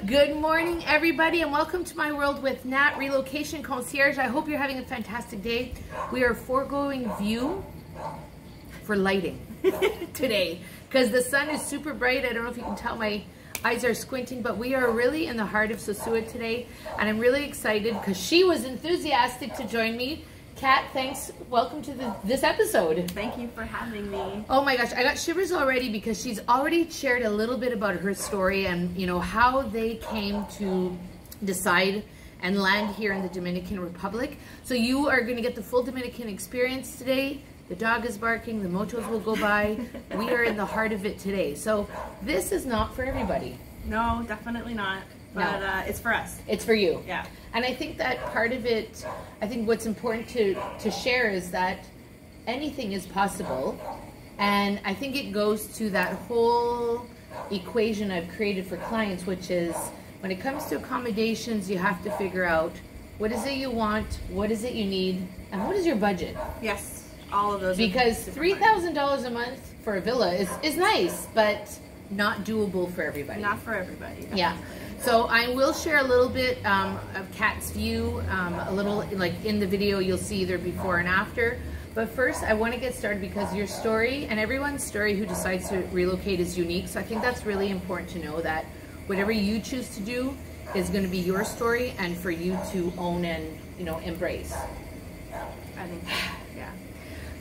Good morning, everybody, and welcome to my world with Nat, Relocation Concierge. I hope you're having a fantastic day. We are foregoing view for lighting today because the sun is super bright. I don't know if you can tell, my eyes are squinting, but we are really in the heart of Sosua today, and I'm really excited because she was enthusiastic to join me. Kat, thanks. Welcome to this episode. Thank you for having me. Oh my gosh, I got shivers already because she's already shared a little bit about her story and, you know, how they came to decide and land here in the Dominican Republic. So you are going to get the full Dominican experience today. The dog is barking, the motos will go by. We are in the heart of it today. So this is not for everybody. No, definitely not. But no. It's for us. It's for you. Yeah. And I think that part of it, I think what's important to share is that anything is possible. And I think it goes to that whole equation I've created for clients, which is when it comes to accommodations, you have to figure out what is it you want, what is it you need, and what is your budget? Yes, all of those. Because $3,000 a month for a villa is nice, but not doable for everybody. Not for everybody. Definitely. Yeah. So I will share a little bit of Kat's view, a little like in the video you'll see either before and after. But first I want to get started because your story and everyone's story who decides to relocate is unique. So I think that's really important to know that whatever you choose to do is going to be your story and for you to own and, you know, embrace. I think so. Yeah.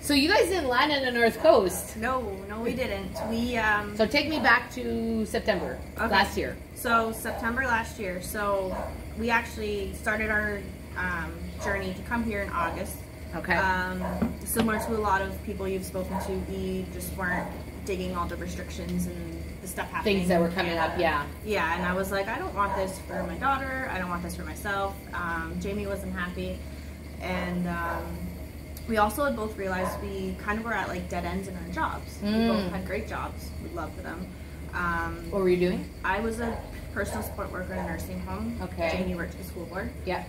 So you guys didn't land on the North Coast. No, we didn't. We So take me back to September last year. So September last year. So we actually started our journey to come here in August. Okay. Similar to a lot of people you've spoken to, we just weren't digging all the restrictions and the stuff happening. Things that were coming up, yeah. Yeah, and I was like, I don't want this for my daughter. I don't want this for myself. Jaime wasn't happy. And we also had both realized we kind of were at like dead ends in our jobs. We both had great jobs. We loved them. What were you doing? I was a personal support worker in a nursing home. Okay. Jaime worked at the school board. Yeah.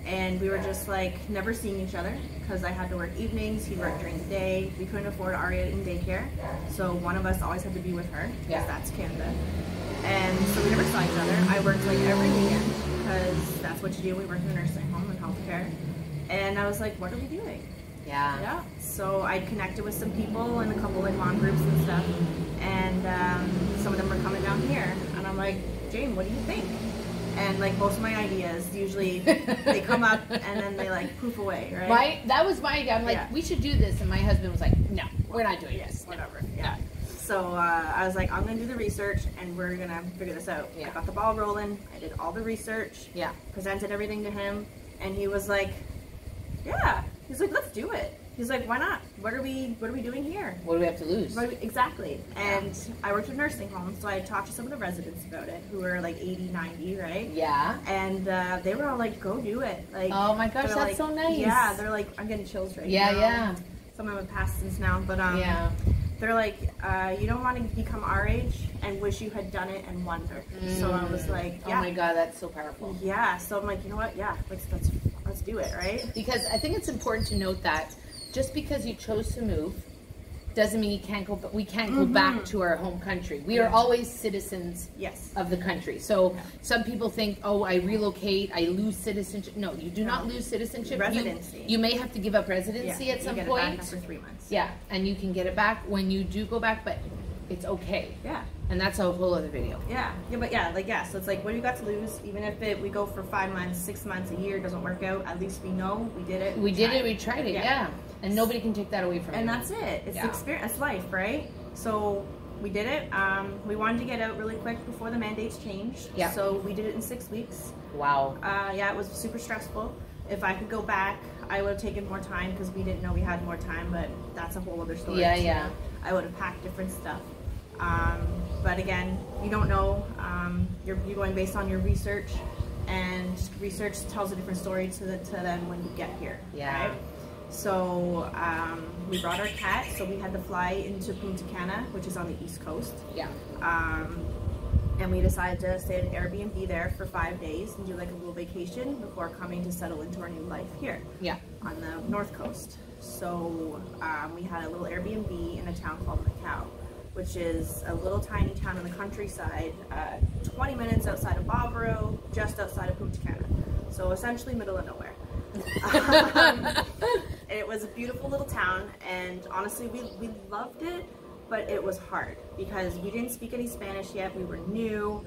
And we were just like never seeing each other because I had to work evenings, he worked during the day. We couldn't afford Aria in daycare, so one of us always had to be with her because that's Canada. And so we never saw each other. I worked like every weekend because that's what you do. We work in a nursing home and healthcare. And I was like, what are we doing? Yeah. Yeah. So I connected with some people and a couple like mom groups and stuff. And some of them were coming down here. And I'm like, Jane, what do you think? And like most of my ideas, usually they come up and then they like poof away, right? That was my idea. I'm like, we should do this. And my husband was like, no, we're not doing this. Whatever. Yeah. So I was like, I'm going to do the research and we're going to figure this out. Yeah. I got the ball rolling. I did all the research. Yeah. Presented everything to him. And he was like, yeah. He's like, let's do it. He's like, why not? What are we doing here? What do we have to lose? Exactly. And I worked in nursing homes, so I talked to some of the residents about it, who were like 80, 90, right? Yeah. And they were all like, go do it. Like, oh my gosh, that's like, so nice. Yeah, they're like, I'm getting chills right now. Yeah. Some of them have passed since now, but they're like, you don't want to become our age and wish you had done it and wonder. So I was like, yeah. Oh my God, that's so powerful. Yeah. So I'm like, you know what? Yeah, let's do it, right? Because I think it's important to note that just because you chose to move doesn't mean you can't go, but we can't go back to our home country. We are always citizens of the country. So some people think, oh, I relocate, I lose citizenship. No, you do not lose citizenship. Residency. You may have to give up residency at some point. It back after 3 months. Yeah, and you can get it back when you do go back, but it's okay. Yeah. And that's a whole other video. Yeah, but so it's like, what do you got to lose? Even if we go for 5 months, 6 months, a year, doesn't work out, at least we know we did it. We tried it, yeah. And nobody can take that away from you. And that's it. It's the experience, it's life, right? So we did it. We wanted to get out really quick before the mandates changed. Yeah. So we did it in 6 weeks. Wow. Yeah, it was super stressful. If I could go back, I would have taken more time because we didn't know we had more time, but that's a whole other story. Yeah. I would have packed different stuff. But again, you don't know. You're going based on your research, and research tells a different story to them when you get here. Yeah. Right? So we brought our cat. So we had to fly into Punta Cana, which is on the East Coast. Yeah. And we decided to stay at an Airbnb there for 5 days and do like a little vacation before coming to settle into our new life here. Yeah. On the North Coast. So we had a little Airbnb in a town called Macau. which is a little tiny town in the countryside, 20 minutes outside of Barbaro, just outside of Punta Cana. So essentially middle of nowhere. It was a beautiful little town, and honestly we loved it, but it was hard because we didn't speak any Spanish yet. We were new.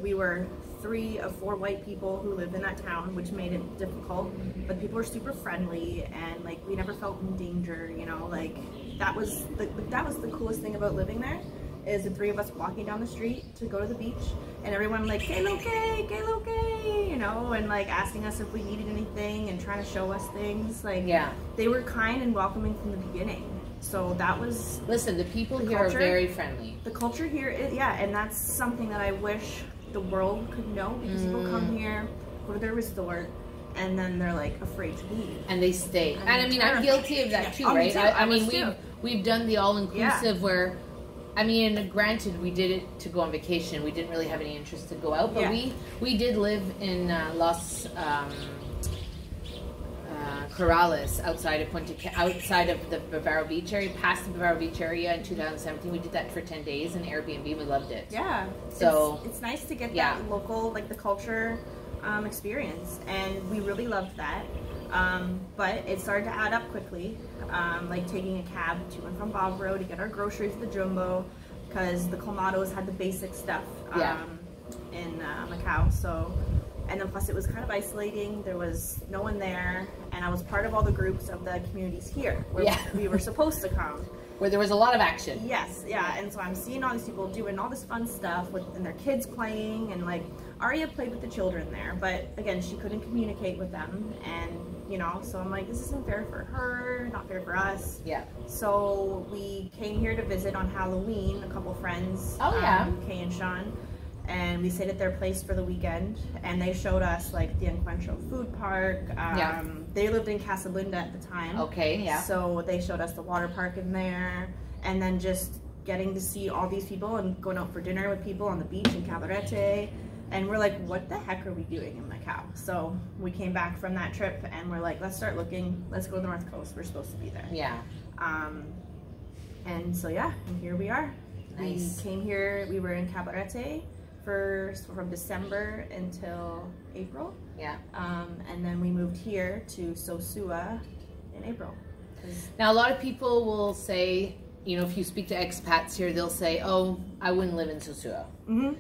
We were 3 of 4 white people who lived in that town, which made it difficult, but people were super friendly, and like we never felt in danger, you know. Like that was the coolest thing about living there, is the 3 of us walking down the street to go to the beach, and everyone like, que lo que, you know, and like asking us if we needed anything and trying to show us things. Like, yeah, they were kind and welcoming from the beginning. So that was... Listen, the people here are very friendly. The culture here is, yeah, and that's something that I wish the world could know, because people come here, go to their resort, and then they're like afraid to leave. And they stay. And I mean, I'm guilty of that too, right? I mean, we've done the all-inclusive where, I mean, granted, we did it to go on vacation. We didn't really have any interest to go out, but we did live in Los Corrales, outside of the Bavaro Beach area, past the Bavaro Beach area in 2017. We did that for 10 days in Airbnb. We loved it. Yeah. So it's nice to get that local, like the culture experience, and we really loved that. But it started to add up quickly, like taking a cab to and from Barbaro to get our groceries at the Jumbo, because the Colmados had the basic stuff in Macau. So, and then plus it was kind of isolating. There was no one there, and I was part of all the groups of the communities here where we were supposed to come. Where there was a lot of action. Yes, yeah, and so I'm seeing all these people doing all this fun stuff and their kids playing, and like Aria played with the children there, but again, she couldn't communicate with them, and you know, so I'm like, this isn't fair for her, not fair for us. Yeah. So we came here to visit on Halloween, a couple friends. Oh yeah. Kay and Sean. And we stayed at their place for the weekend, and they showed us like the Encuentro food park. They lived in Casalinda at the time. Okay, yeah. So they showed us the water park in there, and then just getting to see all these people and going out for dinner with people on the beach in Cabarete. And we're like, what the heck are we doing in Macau? So we came back from that trip, and we're like, let's start looking. Let's go to the North Coast. We're supposed to be there. Yeah. And so yeah, and here we are. Nice. We came here. We were in Cabarete from December until April. Yeah. And then we moved here to Sosua in April. Now a lot of people will say, you know, if you speak to expats here, they'll say, oh, I wouldn't live in Sosua. Mm-hmm.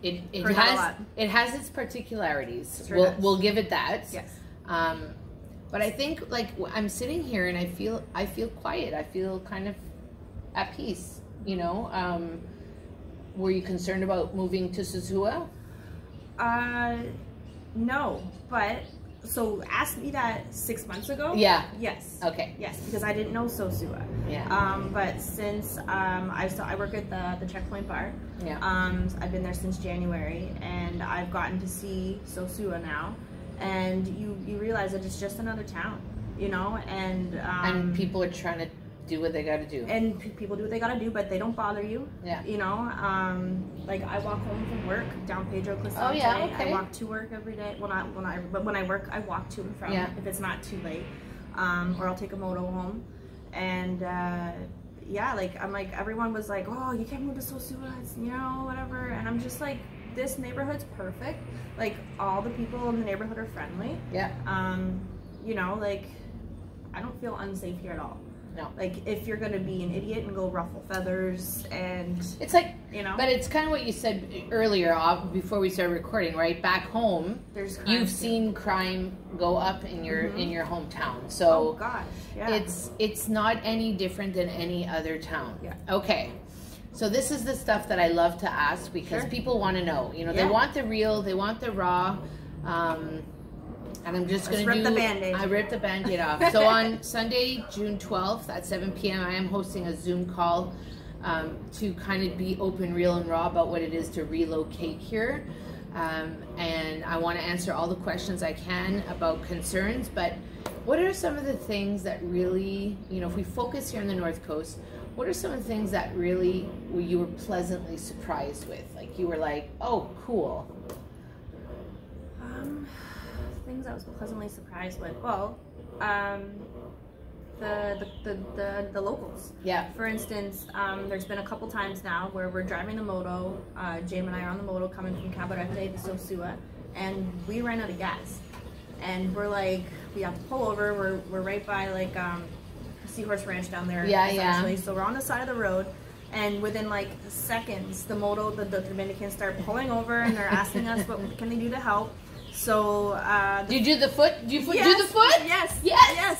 It has its particularities. Sure we'll give it that. Yes. But I think like I'm sitting here and I feel quiet. I feel kind of at peace, you know. Were you concerned about moving to Sosua? No, but so asked me that 6 months ago. Yeah. Yes. Okay. Yes, because I didn't know Sosua. Yeah. But since I work at the Checkpoint Bar. Yeah. I've been there since January, and I've gotten to see Sosua now, and you realize that it's just another town, you know, and people are trying to do what they got to do, and people do what they got to do, but they don't bother you. Yeah. You know, like I walk home from work down Pedro Clisante. Oh yeah. Okay. I walk to work every day. When I work, I walk to and from if it's not too late, or I'll take a moto home, and yeah, like I'm like, everyone was like, oh, you can't move to Sosua, it's, you know, whatever, and I'm just like, this neighborhood's perfect. Like all the people in the neighborhood are friendly. Yeah. You know, like I don't feel unsafe here at all. No. Like if you're gonna be an idiot and go ruffle feathers, and it's like, you know, but it's kind of what you said earlier before we started recording, right? Back home, you've seen crime go up in your hometown, so oh gosh, yeah, it's not any different than any other town. Yeah. Okay, so this is the stuff that I love to ask, because people want to know. You know, they want the real, they want the raw. And I'm just going to rip the Band-Aid. I ripped the Band-Aid off. So on Sunday, June 12th at 7 p.m., I am hosting a Zoom call to kind of be open, real, and raw about what it is to relocate here. And I want to answer all the questions I can about concerns. But what are some of the things that really, you know, if we focus here on the North Coast, what are some of the things that really you were pleasantly surprised with? Like you were like, oh, cool. Things I was pleasantly surprised with. Well, the locals. Yeah. For instance, there's been a couple times now where we're driving the moto. Jaime and I are on the moto coming from Cabarete to Sosua, and we ran out of gas. And we're like, we have to pull over. We're right by like Seahorse Ranch down there. Yeah. So we're on the side of the road. And within like seconds, the Dominicans start pulling over and they're asking us what can they do to help. So do you do the foot? Do you do the foot? Yes.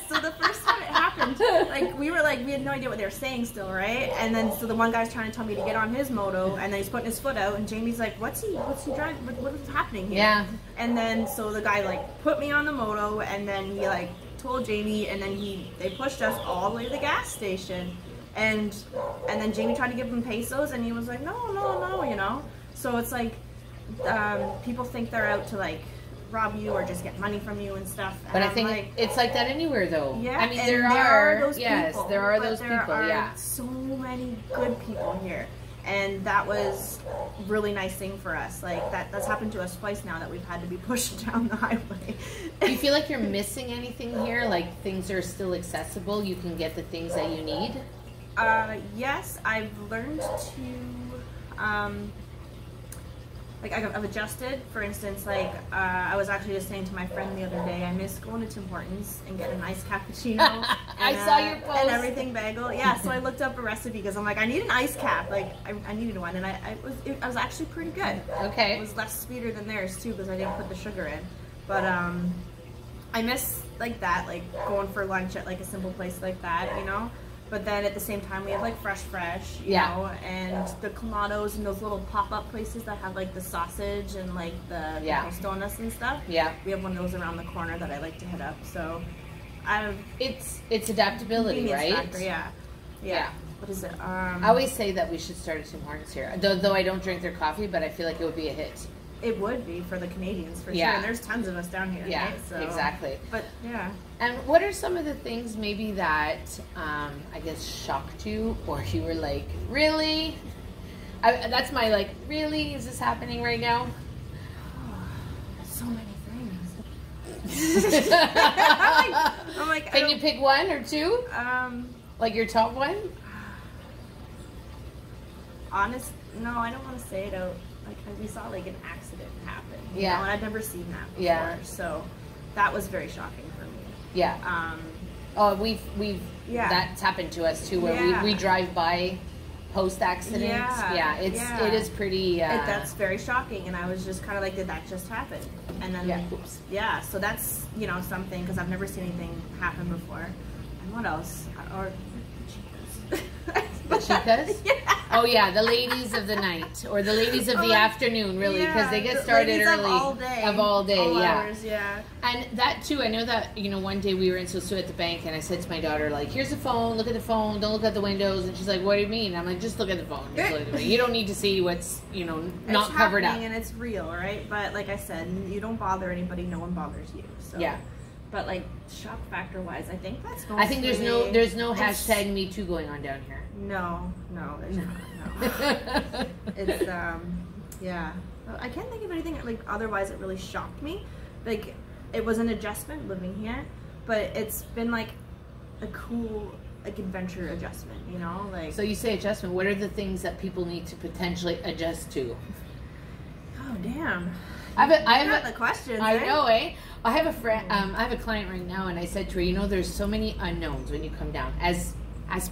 So the first time it happened, like we had no idea what they were saying still, right? And then so the one guy's trying to tell me to get on his moto, and then he's putting his foot out, and Jamie's like, "What's he driving? What is happening here?" Yeah. And then so the guy like put me on the moto, and then he like told Jamie, and then they pushed us all the way to the gas station. And then Jamie tried to give him pesos, and he was like, no, you know. So it's like people think they're out to like rob you or just get money from you and stuff. And but I think like, it's like that anywhere, though. Yeah, I mean, there are those people. Yes, there are those people. There are so many good people here, and that was a really nice thing for us. Like that's happened to us twice now that we've had to be pushed down the highway. Do you feel like you're missing anything here? Like things are still accessible? You can get the things that you need? Yes, I've learned to, like I've adjusted. For instance, like I was actually just saying to my friend the other day, I miss going to Tim Hortons and getting a nice cappuccino. I saw your post. And everything bagel. Yeah, so I looked up a recipe because I'm like, I need an ice cap. Like I needed one, and I was actually pretty good. Okay. It was less sweeter than theirs too because I didn't put the sugar in. But I miss like that, like going for lunch at like a simple place like that, you know. But then at the same time, we have like fresh, you know, and the clamatos and those little pop-up places that have like the sausage and like the tostones and stuff. Yeah. We have one of those around the corner that I like to hit up. So it's adaptability, right? Factor, yeah. What is it? I always say that we should start at Tim Hortons here. Though I don't drink their coffee, but I feel like it would be a hit. It would be for the Canadians, for sure. And there's tons of us down here, yeah, right? So, exactly. But, yeah. And what are some of the things maybe that, I guess, shocked you? Or you were like, really? That's my, like, really? Is this happening right now? So many things. I'm like can you pick one or two? Like your top one? Honest, no, I don't want to say it out. Like we saw like an accident happen, you know, and I'd never seen that before, so that was very shocking for me. Yeah. We've that's happened to us too, where we drive by post accidents. It is pretty. That's very shocking, and I was just kind of like, did that just happen? And then so that's something because I've never seen anything happen before. And what else? Or the chicas? Oh yeah, the ladies of the night or the ladies of the afternoon, really, because they get started early. Of all day, hours, And that too, I know that one day we were in Sosua at the bank, and I said to my daughter, like, "Here's the phone. Look at the phone. Don't look at the windows." And she's like, "What do you mean?" I'm like, "Just look at the phone. Just look at the You don't need to see what's not covered up." And it's real, right? But like I said, you don't bother anybody. No one bothers you. So. Yeah. But like shock factor wise, I think that's. I think there's no hashtag Me Too going on down here. No, there's not. No. It's I can't think of anything like otherwise it really shocked me. Like it was an adjustment living here, but it's been like a cool adventure adjustment, like. So you say adjustment. What are the things that people need to potentially adjust to? Oh damn. I have the questions. I know, eh? I have a friend. I have a client right now, and I said to her, there's so many unknowns when you come down. As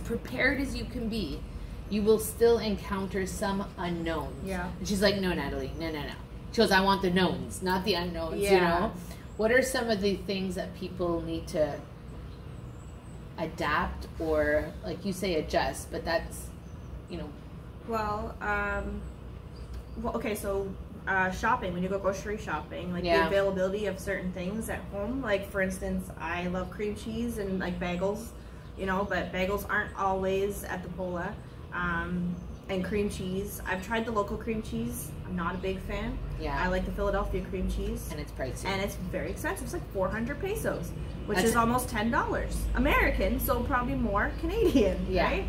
prepared as you can be, you will still encounter some unknowns. Yeah. And she's like, no, Natalie, no. She goes, I want the knowns, not the unknowns. What are some of the things that people need to adapt or, like you say, adjust? But that's, Well, okay, so. Shopping, when you go grocery shopping, like the availability of certain things at home. Like for instance, I love cream cheese and like bagels, but bagels aren't always at the Pola. And cream cheese, I've tried the local cream cheese. I'm not a big fan. Yeah. I like the Philadelphia cream cheese. And it's pricey. And it's very expensive. It's like 400 pesos, which is almost $10 American, so probably more Canadian, right?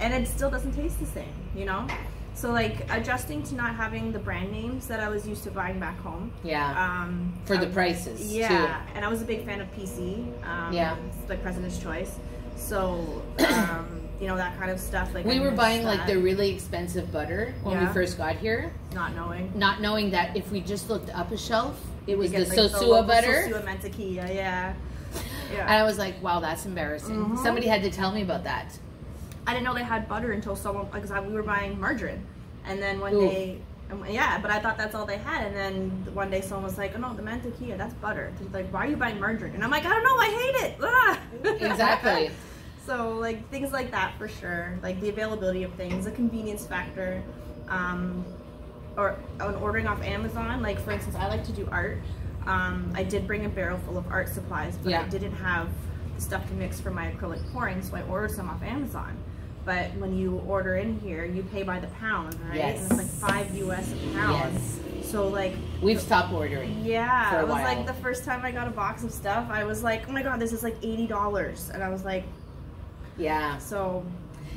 And it still doesn't taste the same, So like adjusting to not having the brand names that I was used to buying back home. Yeah. For the prices. Yeah. Too. And I was a big fan of PC. It's like President's Choice. So, you know, that kind of stuff. Like we were buying like the really expensive butter when we first got here, not knowing that if we just looked up a shelf, it was the like Sosua butter. Sosua Mantequilla, yeah. And I was like, wow, that's embarrassing. Somebody had to tell me about that. I didn't know they had butter until someone, because we were buying margarine, and then one day, yeah, but I thought that's all they had, and then one day someone was like, oh no, the mantequilla, that's butter. They're like, why are you buying margarine? And I'm like, I don't know, I hate it. Ah! Exactly. So like things like that for sure, like the availability of things, the convenience factor, or on ordering off Amazon. Like for instance, I like to do art. I did bring a barrel full of art supplies, but I didn't have the stuff to mix for my acrylic pouring, so I ordered some off Amazon. But when you order in here, you pay by the pound, right? Yes. And it's like $5 US a pound. Yes. So like we've stopped ordering. Yeah, for a it was while. like the first time I got a box of stuff, I was like, oh my god, this is like $80, and I was like, yeah. So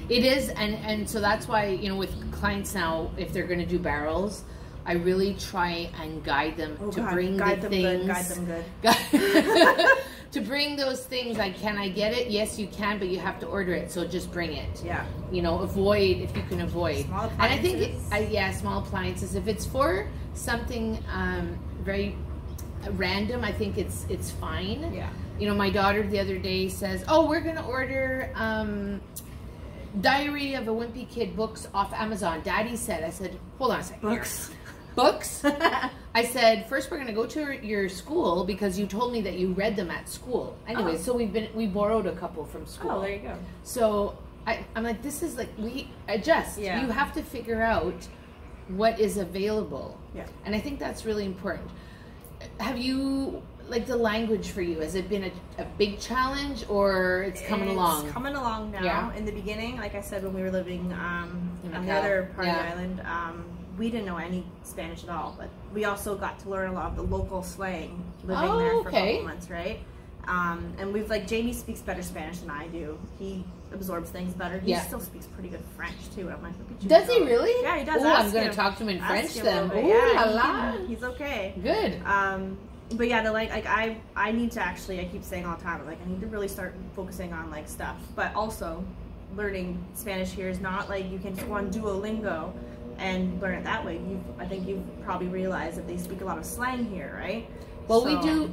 it is, and so that's why, you know, with clients now, if they're going to do barrels, I really try and guide them bring guide the them things. Guide them good. To bring those things, can I get it? Yes, you can, but you have to order it. So just bring it. Yeah. You know, avoid if you can avoid. Small appliances. And I think, small appliances. If it's for something very random, I think it's fine. Yeah. You know, my daughter the other day says, "Oh, we're gonna order Diary of a Wimpy Kid books off Amazon." Daddy said. I said, "Hold on a second." Books. I said, first we're going to go to your school because you told me that you read them at school. Anyway, so we borrowed a couple from school. Oh, there you go. So I'm like, this is like, we adjust. Yeah. You have to figure out what is available. Yeah. And I think that's really important. Have you, like the language for you, has it been a big challenge or it's coming along? It's coming along now. Yeah. In the beginning, like I said, when we were living on Macau. the other part of the island, we didn't know any Spanish at all, but we also got to learn a lot of the local slang living there for a couple months, right? And we've like, Jaime speaks better Spanish than I do. He absorbs things better. He still speaks pretty good French too. And I'm like, look at you. Does he really? Yeah, he does. Oh, I'm going to talk to him in French then. Ooh, yeah, he's okay. Good. But yeah, I need to actually, I keep saying all the time, like I need to really start focusing on like stuff. But also, learning Spanish here is not like you can just go on Duolingo and learn it that way. I think you've probably realized that they speak a lot of slang here, right? Well, so,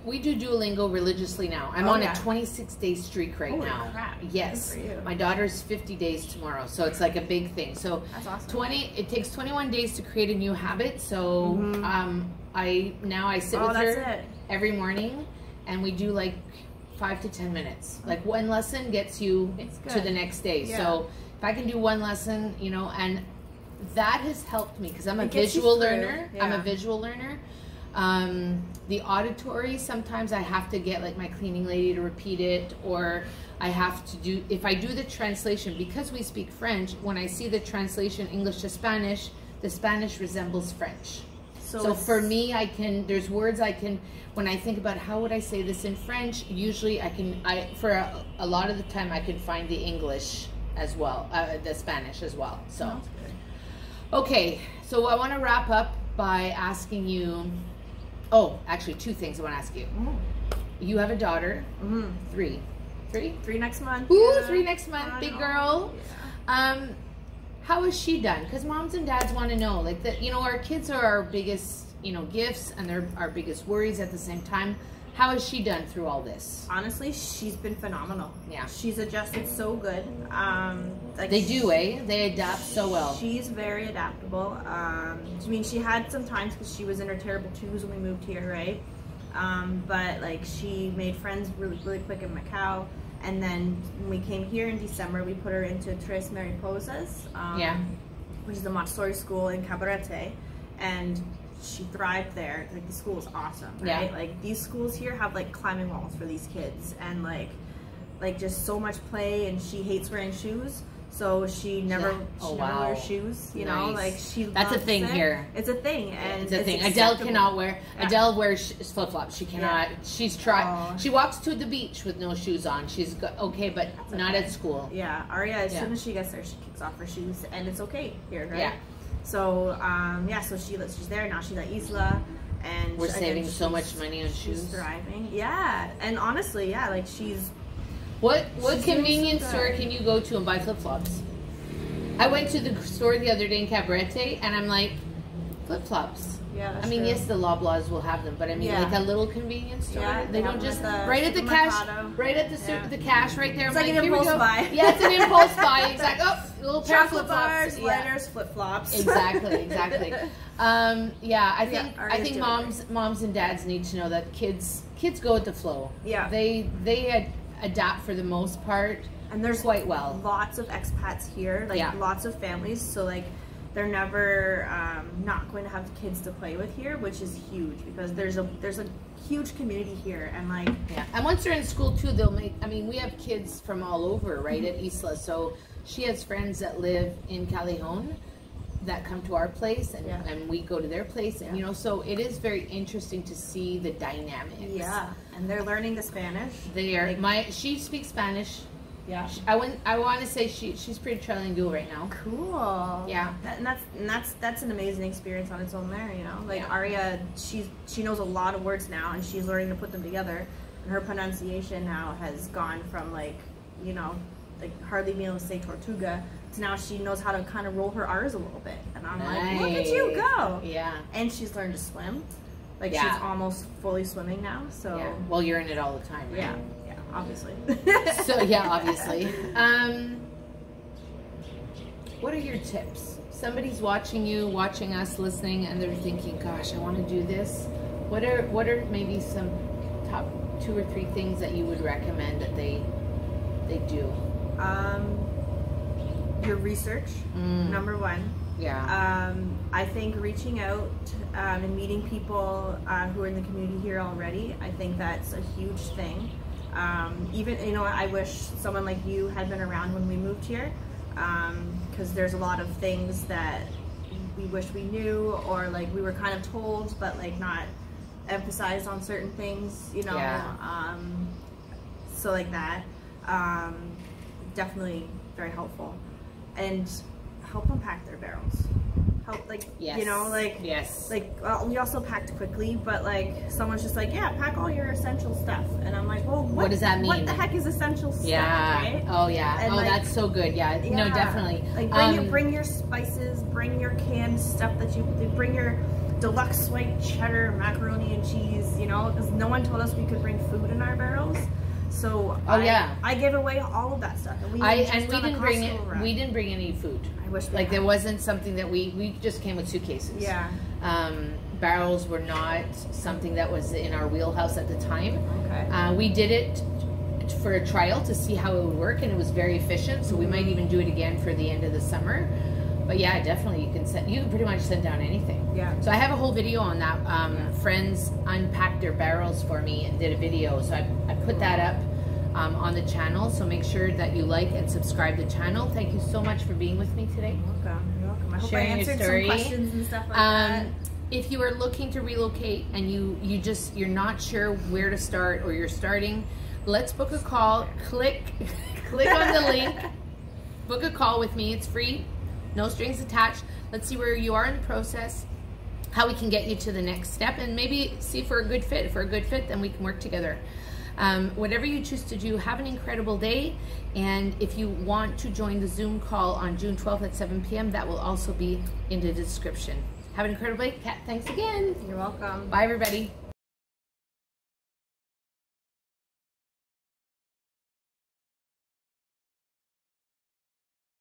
we do Duolingo religiously now. I'm on a 26-day streak right now. Holy crap. Yes. Good for you. My daughter's 50 days tomorrow, so it's like a big thing. So that's awesome. It takes 21 days to create a new habit. So I sit with her every morning, and we do like 5 to 10 minutes. Like one lesson gets you to the next day. Yeah. So if I can do one lesson, you know, and that has helped me because I'm a visual learner. Yeah. I'm a visual learner. The auditory, sometimes I have to get like my cleaning lady to repeat it, or I have to do, if I do the translation, because we speak French, when I see the translation English to Spanish, the Spanish resembles French. So for me, there's words I can, when I think about how would I say this in French, usually for a lot of the time I can find the English as well, the Spanish as well. So. Okay, so I want to wrap up by asking you, actually 2 things I want to ask you. You have a daughter, 3 next month. Ooh, 3 next month, big girl. Yeah. How has she done? Because moms and dads want to know, like that, you know, our kids are our biggest, you know, gifts, and they're our biggest worries at the same time. How has she done through all this? Honestly, she's been phenomenal. Yeah. She's adjusted so good. They do, eh? They adapt so well. She's very adaptable. I mean, she had some times because she was in her terrible twos when we moved here, right? But like, she made friends really, really quick in Macau. And then when we came here in December, we put her into Tres Mariposas, which is a Montessori school in Cabarete. And she thrived there. Like, the school is awesome, right? Yeah. Like, these schools here have like climbing walls for these kids, and like just so much play. And she hates wearing shoes, so she never wears shoes. You know, like that's a thing here. It's a thing, and it's a thing. Adele cannot wear. Yeah. Adele wears flip flops. She cannot. Yeah. She's tried. She walks to the beach with no shoes on. She's okay, but not at school. Yeah, Aria. As soon as she gets there, she kicks off her shoes, and it's okay here, right? Yeah. So so she's there now. She's at Isla, and we're saving so much money on shoes. She's thriving. Yeah, and honestly, like What convenience store can you go to and buy flip-flops? I went to the store the other day in Cabarete, and I'm like, flip-flops. Yeah, that's I mean, true. yes, the Loblaws will have them, but I mean, like a little convience store. Yeah, they don't just the right at the cash, Mercado. right at the cash right there. It's I'm like an impulse buy. Yeah, it's an impulse buy. Exactly. Oh, a little pair of Chocolate flip-flops. bars, lighters, flip-flops. Exactly. Yeah, I think doing moms and dads need to know that kids go with the flow. Yeah. They adapt for the most part. And there's quite well. Lots of expats here, like lots of families. So like, they're never not going to have kids to play with here, which is huge because there's a huge community here, and like and once they're in school too, they'll make. I mean, we have kids from all over, right, at Isla. So she has friends that live in Callejon that come to our place, and we go to their place, and you know, so it is very interesting to see the dynamics. Yeah, and they're learning the Spanish. They are. She speaks Spanish. Yeah, I want to say she's pretty trilingual right now. Cool. Yeah, and that's an amazing experience on its own. There, you know, like Aria, she knows a lot of words now, and she's learning to put them together. And her pronunciation now has gone from like, you know, like hardly being able to say Tortuga to now she knows how to kind of roll her R's a little bit. And I'm like, look at you go. Yeah. And she's learned to swim. Like she's almost fully swimming now. So well, you're in it all the time, right? Yeah. Obviously. So obviously. What are your tips? Somebody's watching us, listening, and they're thinking, "Gosh, I want to do this." What are maybe some top 2 or 3 things that you would recommend that they do? Your research, number 1. Yeah. I think reaching out and meeting people who are in the community here already. I think that's a huge thing. Even, you know, I wish someone like you had been around when we moved here, because there's a lot of things that we wish we knew, or like we were kind of told but like not emphasized on certain things, you know. So like that, definitely very helpful. And help them pack their barrels. Help, like, you know, like, like, we also packed quickly, but like, someone's just like, yeah, pack all your essential stuff. And I'm like, well, what does that mean? What the heck is essential stuff, right? Oh, yeah. And that's so good. Yeah. No, definitely. Like, bring your spices, bring your canned stuff bring your deluxe white cheddar, macaroni and cheese, you know, because no one told us we could bring food in our barrels. So I gave away all of that stuff, and we didn't bring any food. I wish there wasn't something that we just came with suitcases. Yeah. Barrels were not something that was in our wheelhouse at the time. Okay. We did it for a trial to see how it would work, and it was very efficient. So we might even do it again for the end of the summer. But yeah, definitely you can pretty much send down anything. Yeah. So I have a whole video on that. Friends unpacked their barrels for me and did a video. So I put that up on the channel. So make sure that you like and subscribe to the channel. Thank you so much for being with me today. You're welcome. I hope I answered some questions and stuff like that. If you are looking to relocate and you're not sure where to start, or you're starting, let's book a call. Click on the link. Book a call with me. It's free. No strings attached. Let's see where you are in the process, how we can get you to the next step, and maybe see if we're a good fit. If we're a good fit, then we can work together. Whatever you choose to do, have an incredible day. And if you want to join the Zoom call on June 12th at 7 p.m., that will also be in the description. Have an incredible day. Kat, thanks again. You're welcome. Bye, everybody.